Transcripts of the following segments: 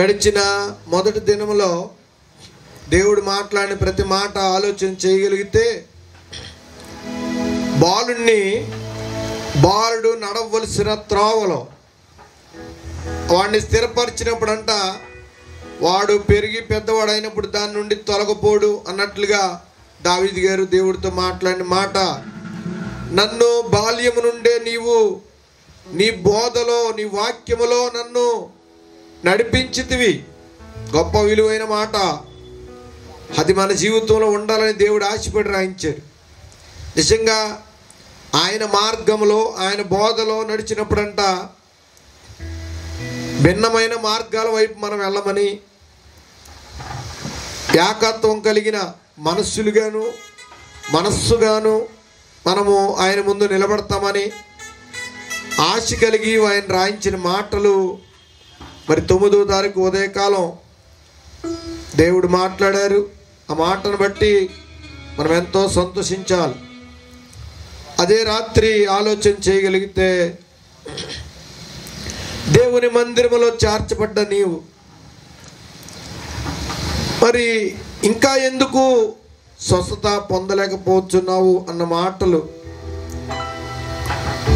గడిచిన మొదటి దినములో దేవుడు మాట్లాడిన ప్రతి మాట ఆలోచన చేయగలిగితే బాలుడు నడవలసిన త్రోవలో వాడిని స్థిరపరిచినప్పుడంట వాడు పెరిగి పెద్దవాడు అయినప్పుడు దాని నుండి తొలగపోడు అన్నట్లుగా దావీదు గారు దేవుడితో మాట్లాడిన మాట, నన్ను బాల్యము నుండే నీవు నీ బోధలో నీ వాక్యములో నన్ను నడిపించితివి. గొప్ప విలువైన మాట. అది మన జీవితంలో ఉండాలని దేవుడు ఆశపడి రాయించారు. నిజంగా ఆయన మార్గంలో ఆయన బోధలో నడిచినప్పుడంట భిన్నమైన మార్గాల వైపు మనం వెళ్ళమని, ఏకత్వం కలిగిన మనస్సుగాను మనము ఆయన ముందు నిలబడతామని ఆశ కలిగి ఆయన రాయించిన మాటలు మరి 9వ తారీఖు ఉదయకాలం దేవుడు మాట్లాడారు. ఆ మాటను బట్టి మనం ఎంతో సంతోషించాలి. అదే రాత్రి ఆలోచన చేయగలిగితే దేవుని మందిరములో చేర్చబడ్డ నీవు మరి ఇంకా ఎందుకు స్వస్థత పొందలేకపోతున్నావు అన్న మాటలు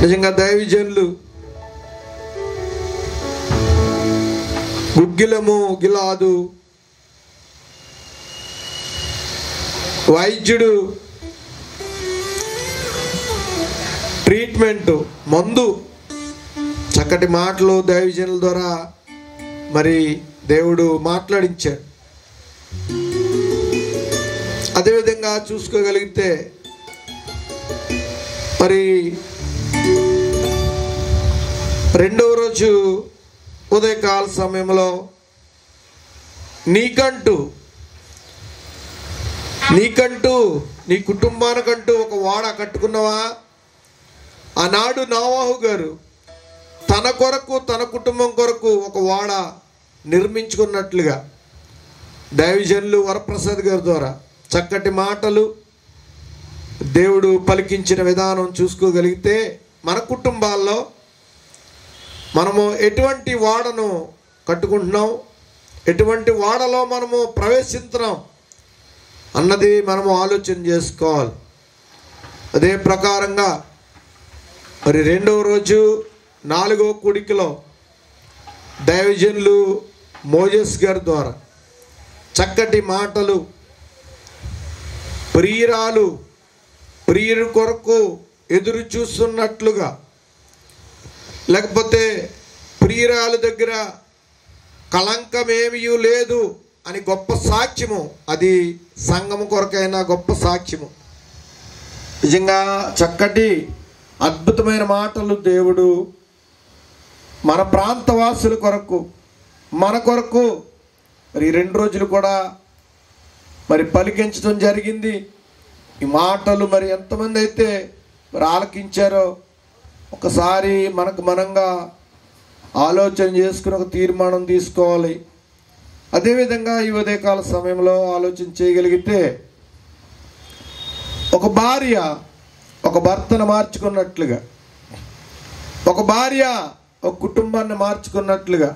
నిజంగా దైవజనులు గుగ్గిలము గిలాదు వైద్యుడు ట్రీట్మెంట్ మందు చక్కటి మాటలు దైవజనుల ద్వారా మరి దేవుడు మాట్లాడించాడు. అదేవిధంగా చూసుకోగలిగితే మరి 2వ రోజు ఉదయకాల సమయంలో నీకంటూ నీ కుటుంబానికంటూ ఒక వాడ కట్టుకున్నావా? ఆనాడు నోవాహు గారు తన కొరకు తన కుటుంబం కొరకు ఒక వాడ నిర్మించుకున్నట్లుగా దైవజనులు వరప్రసాద్ గారి ద్వారా చక్కటి మాటలు దేవుడు పలికించిన విధానం చూసుకోగలిగితే మన కుటుంబాల్లో మనము ఎటువంటి వాడను కట్టుకుంటున్నాం, ఎటువంటి వాడలో మనము ప్రవేశిస్తున్నాం అన్నది మనము ఆలోచన చేసుకోవాలి. అదే ప్రకారంగా మరి 2వ రోజు 4వ కూడికలో దైవజనులు మోజెస్ గారి ద్వారా చక్కటి మాటలు, ప్రియురు కొరకు ఎదురు చూస్తున్నట్లుగా, లేకపోతే ప్రియురాలు దగ్గర కళంకమేమీ లేదు అని గొప్ప సాక్ష్యము. అది సంఘము కొరకైనా గొప్ప సాక్ష్యము. నిజంగా చక్కటి అద్భుతమైన మాటలు దేవుడు మన ప్రాంతవాసుల కొరకు మన కొరకు మరి 2 రోజులు కూడా మరి పలికించడం జరిగింది. ఈ మాటలు మరి ఎంతమంది అయితే మరి ఆలకించారో ఒకసారి మనంగా ఆలోచన చేసుకుని ఒక తీర్మానం తీసుకోవాలి. అదేవిధంగా ఈ ఉదయకాల సమయంలో ఆలోచన చేయగలిగితే ఒక భార్య ఒక భర్తను మార్చుకున్నట్లుగా, ఒక భార్య ఒక కుటుంబాన్ని మార్చుకున్నట్లుగా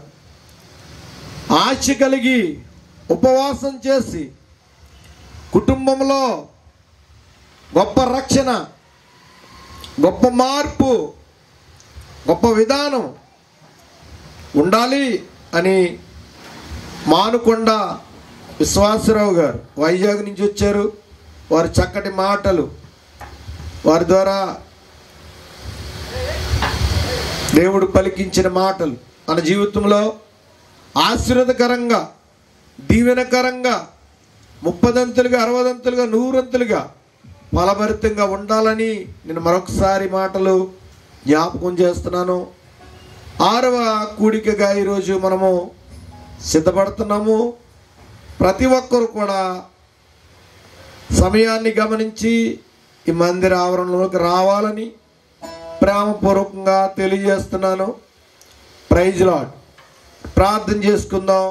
ఆశ కలిగి ఉపవాసం చేసి కుటుంబంలో గొప్ప రక్షణ, గొప్ప మార్పు, గొప్ప విధానం ఉండాలి అని మానుకొండ విశ్వాసరావు గారు వైజాగ్ నుంచి వచ్చారు. వారి చక్కటి మాటలు, వారి ద్వారా దేవుడు పలికించిన మాటలు మన జీవితంలో ఆశీర్వాదకరంగా, దీవెనకరంగా, 30దంతులుగా, 60దంతులుగా, 100దంతులుగా ఫలభరితంగా ఉండాలని నేను మరొకసారి మాటలు జ్ఞాపకం చేస్తున్నాను. 6వ కూడికగా ఈరోజు మనము సిద్ధపడుతున్నాము. ప్రతి ఒక్కరు కూడా సమయాన్ని గమనించి ఈ మందిర ఆవరణలోకి రావాలని ప్రేమపూర్వకంగా తెలియజేస్తున్నాను. Praise lord. ప్రార్థన చేసుకుందాం.